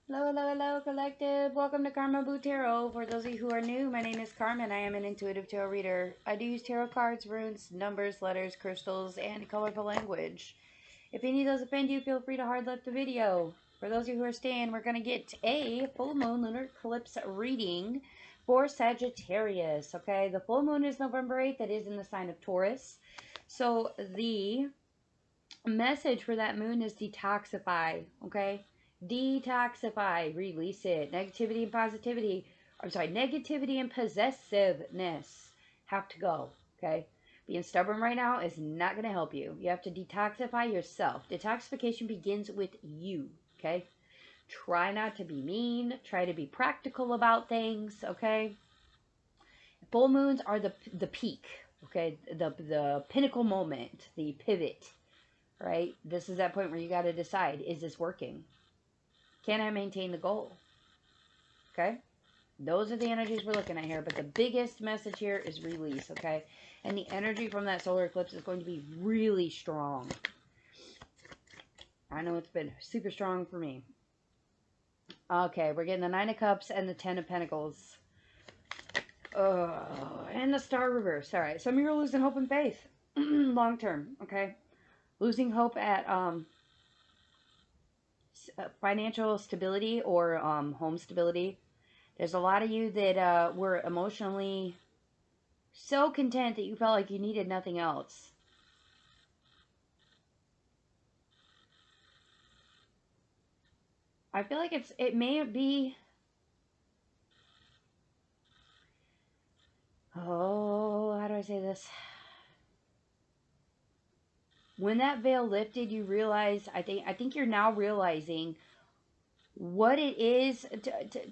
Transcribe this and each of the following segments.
Hello, hello, hello, collective. Welcome to Carmaboo Tarot. For those of you who are new, my name is Carmen. I am an intuitive tarot reader. I do use tarot cards, runes, numbers, letters, crystals, and colorful language. If any of those offend you, feel free to hard left the video. For those of you who are staying, we're going to get a full moon lunar eclipse reading for Sagittarius. Okay, the full moon is November 8th. That is in the sign of Taurus. So the message for that moon is detoxify. Okay, detoxify, release it. Negativity and positivity, I'm sorry, negativity and possessiveness have to go. Okay, being stubborn right now is not going to help you. You have to detoxify yourself. Detoxification begins with you. Okay, try not to be mean, try to be practical about things. Okay, full moons are the peak. Okay, the pinnacle moment, the pivot, right? This is that point where you got to decide, is this working? Can I maintain the goal? Okay? Those are the energies we're looking at here. But the biggest message here is release, okay? And the energy from that solar eclipse is going to be really strong. I know it's been super strong for me. Okay, we're getting the Nine of Cups and the Ten of Pentacles. And the Star reverse. All right, some of you are losing hope and faith. Long term, okay? Losing hope at financial stability or home stability. There's a lot of you that were emotionally so content that you felt like you needed nothing else. I feel like it may be, oh, how do I say this? When that veil lifted, you realize, I think you're now realizing what it is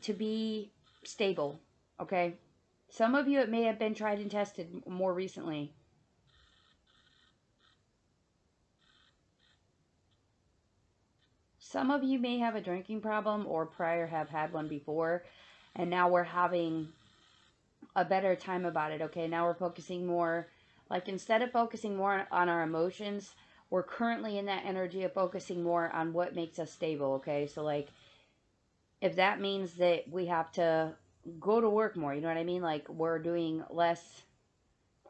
to be stable, okay? Some of you, it may have been tried and tested more recently. Some of you may have a drinking problem or prior have had one before, and now we're having a better time about it, okay? Now we're focusing more, like instead of focusing more on our emotions, we're currently in that energy of focusing more on what makes us stable, okay? So like, if that means that we have to go to work more, you know what I mean? Like we're doing less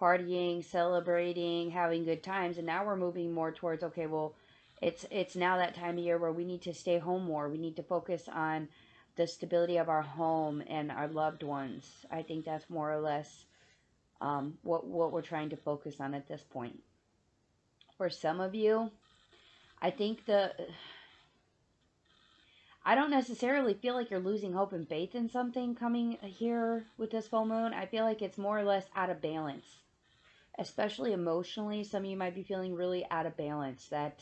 partying, celebrating, having good times, and now we're moving more towards, okay, well, it's now that time of year where we need to stay home more. We need to focus on the stability of our home and our loved ones. I think that's more or less what we're trying to focus on at this point. For some of you, I think I don't necessarily feel like you're losing hope and faith in something coming here with this full moon. I feel like it's more or less out of balance, especially emotionally. Some of you might be feeling really out of balance. That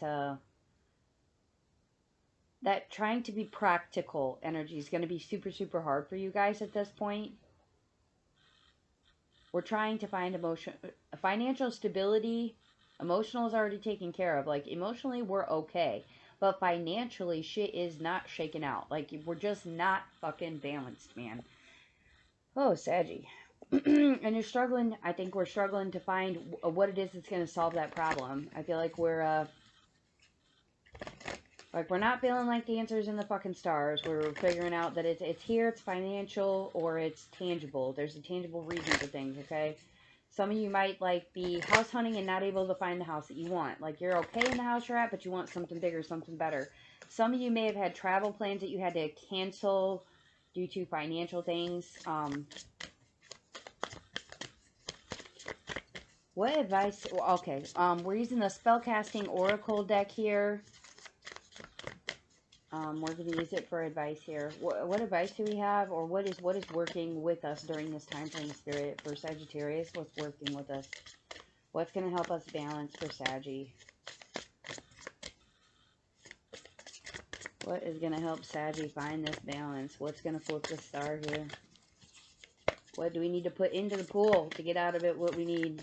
trying to be practical energy is going to be super, super hard for you guys at this point. We're trying to find financial stability. Emotional is already taken care of. Like, emotionally, we're okay. But financially, shit is not shaken out. Like, we're just not fucking balanced, man. Oh, Saggy. And you're struggling. I think we're struggling to find what it is that's going to solve that problem. I feel like we're not feeling like the answer's in the fucking stars. We're figuring out that it's here, it's financial, or it's tangible. There's a tangible reason for things, okay? Some of you might, like, be house hunting and not able to find the house that you want. Like, you're okay in the house you're at, but you want something bigger, something better. Some of you may have had travel plans that you had to cancel due to financial things. What advice? Okay, we're using the spellcasting oracle deck here. We're going to use it for advice here. What advice do we have, or what is working with us during this time frame, Spirit, for Sagittarius? What's working with us? What's going to help us balance for Saggy? What is going to help Saggy find this balance? What's going to flip the star here? What do we need to put into the pool to get out of it what we need?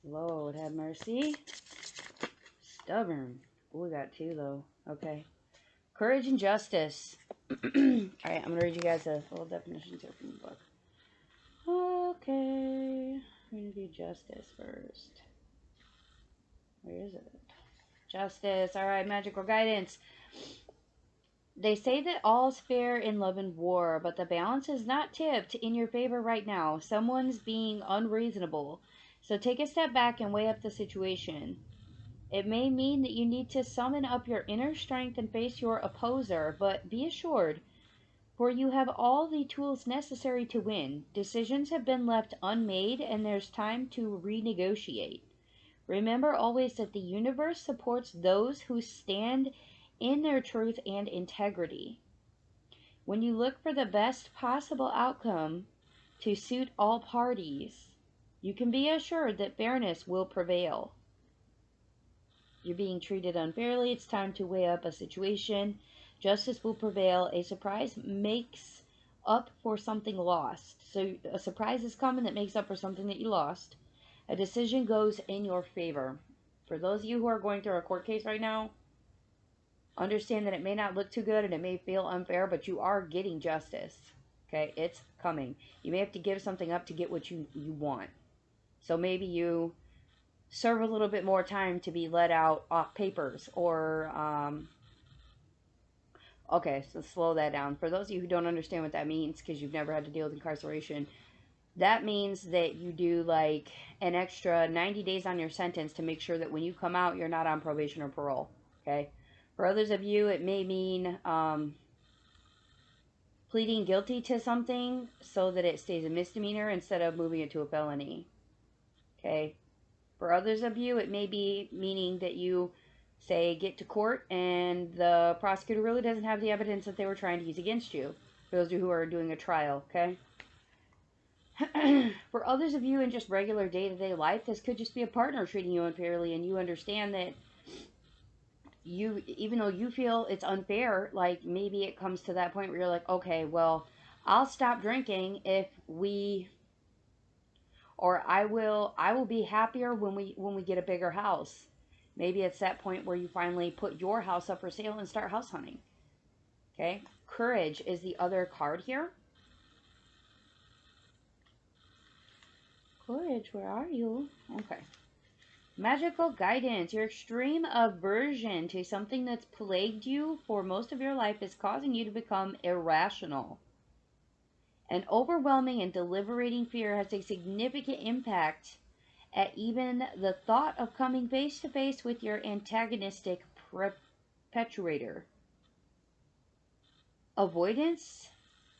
Lord have mercy. Stubborn. Oh, we got two, though. Okay. Courage and justice. Alright, I'm going to read you guys a little definitions here from the book. Okay. We're going to do justice first. Where is it? Justice. Alright, magical guidance. They say that all's fair in love and war, but the balance is not tipped in your favor right now. Someone's being unreasonable. So take a step back and weigh up the situation. It may mean that you need to summon up your inner strength and face your opposer, but be assured, for you have all the tools necessary to win. Decisions have been left unmade, and there's time to renegotiate. Remember always that the universe supports those who stand in their truth and integrity. When you look for the best possible outcome to suit all parties, you can be assured that fairness will prevail. You're being treated unfairly. It's time to weigh up a situation. Justice will prevail. A surprise makes up for something lost. So a surprise is coming that makes up for something that you lost. A decision goes in your favor. For those of you who are going through a court case right now, understand that it may not look too good and it may feel unfair, but you are getting justice. Okay, it's coming. You may have to give something up to get what you want. So maybe you serve a little bit more time to be let out off papers, or okay, so slow that down. For those of you who don't understand what that means because you've never had to deal with incarceration, that means that you do like an extra 90 days on your sentence to make sure that when you come out, you're not on probation or parole. Okay. For others of you, it may mean pleading guilty to something so that it stays a misdemeanor instead of moving it to a felony. Okay. For others of you, it may be meaning that you, say, get to court and the prosecutor really doesn't have the evidence that they were trying to use against you. For those of you who are doing a trial, okay? For others of you in just regular day-to-day life, this could just be a partner treating you unfairly, and you understand that you, even though you feel it's unfair, like maybe it comes to that point where you're like, okay, well, I'll stop drinking if we, or I will be happier when we get a bigger house. Maybe it's that point where you finally put your house up for sale and start house hunting. Okay? Courage is the other card here. Courage, where are you? Okay. Magical guidance. Your extreme aversion to something that's plagued you for most of your life is causing you to become irrational. An overwhelming and deliberating fear has a significant impact at even the thought of coming face to face with your antagonistic perpetrator. Avoidance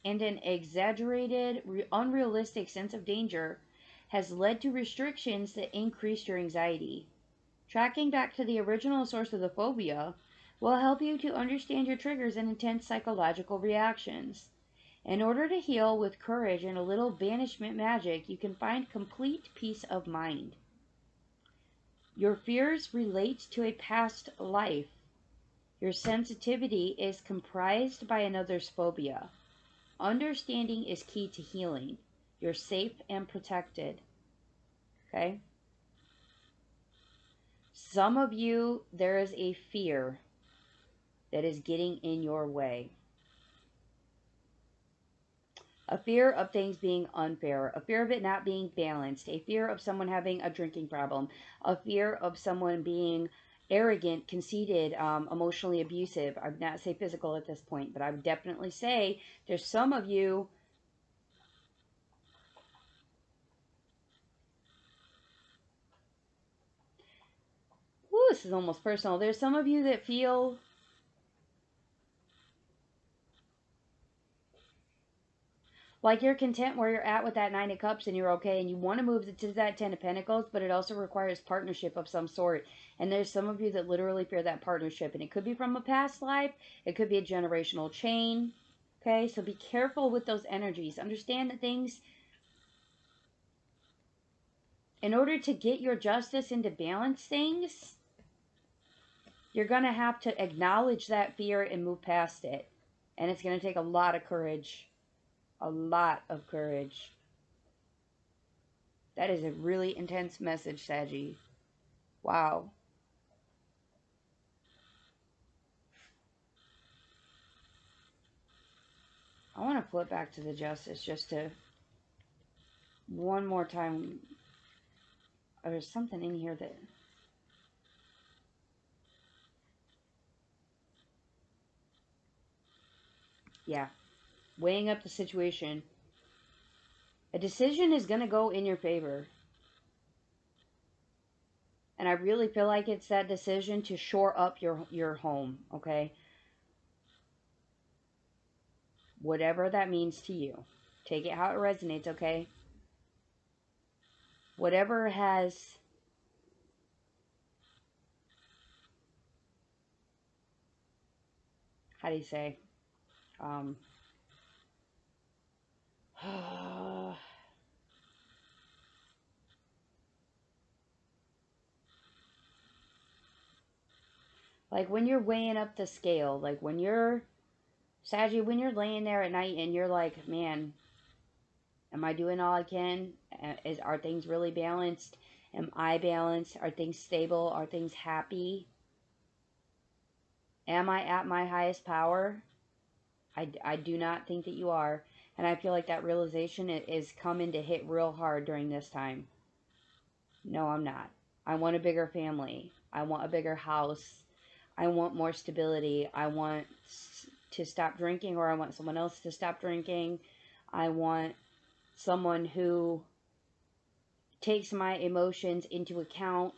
and an exaggerated, unrealistic sense of danger has led to restrictions that increase your anxiety. Tracking back to the original source of the phobia will help you to understand your triggers and intense psychological reactions. In order to heal with courage and a little banishment magic, you can find complete peace of mind. Your fears relate to a past life. Your sensitivity is comprised by another's phobia. Understanding is key to healing. You're safe and protected. Okay? Some of you, there is a fear that is getting in your way. A fear of things being unfair, a fear of it not being balanced, a fear of someone having a drinking problem, a fear of someone being arrogant, conceited, emotionally abusive. I would not say physical at this point, but I would definitely say there's some of you. Ooh, this is almost personal. There's some of you that feel like you're content where you're at with that Nine of Cups and you're okay, and you want to move to that Ten of Pentacles, but it also requires partnership of some sort. And there's some of you that literally fear that partnership, and it could be from a past life. It could be a generational chain. Okay, so be careful with those energies. Understand that things, in order to get your justice and to balance things, you're going to have to acknowledge that fear and move past it. And it's going to take a lot of courage. A lot of courage. That is a really intense message, Saggy. Wow. I want to flip back to the Justice just to one more time. There's something in here that... Yeah. Weighing up the situation. A decision is going to go in your favor. And I really feel like it's that decision to shore up your home, okay? Whatever that means to you. Take it how it resonates, okay? Whatever has... How do you say? Like when you're weighing up the scale, like when you're... Saggy, when you're laying there at night and you're like, man, am I doing all I can? Are things really balanced? Am I balanced? Are things stable? Are things happy? Am I at my highest power? I do not think that you are. And I feel like that realization is coming to hit real hard during this time. No, I'm not. I want a bigger family. I want a bigger house. I want more stability. I want to stop drinking, or I want someone else to stop drinking. I want someone who takes my emotions into account.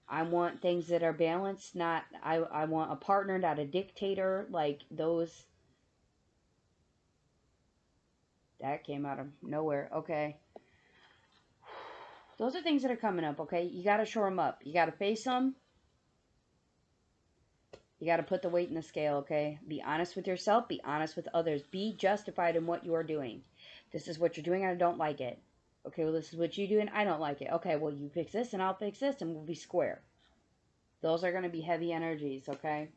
I want things that are balanced, not, I want a partner, not a dictator. Like those, that came out of nowhere. Okay. Those are things that are coming up, okay? You got to shore them up. You got to face them. You got to put the weight in the scale, okay? Be honest with yourself. Be honest with others. Be justified in what you are doing. This is what you're doing and I don't like it. Okay, well, this is what you do and I don't like it. Okay, well, you fix this and I'll fix this and we'll be square. Those are going to be heavy energies, okay?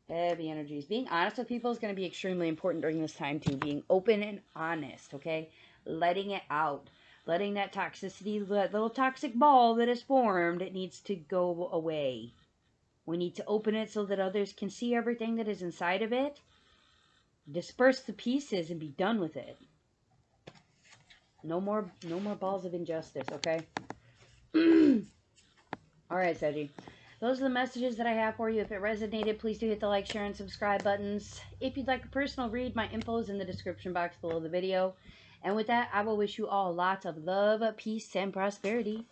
Heavy energies. Being honest with people is going to be extremely important during this time, too. Being open and honest, okay? Letting it out. Letting that toxicity, that little toxic ball that is formed, it needs to go away. We need to open it so that others can see everything that is inside of it. Disperse the pieces and be done with it. No more balls of injustice, okay? Alright, Seji. Those are the messages that I have for you. If it resonated, please do hit the like, share, and subscribe buttons. If you'd like a personal read, my info is in the description box below the video. And with that, I will wish you all lots of love, peace, and prosperity.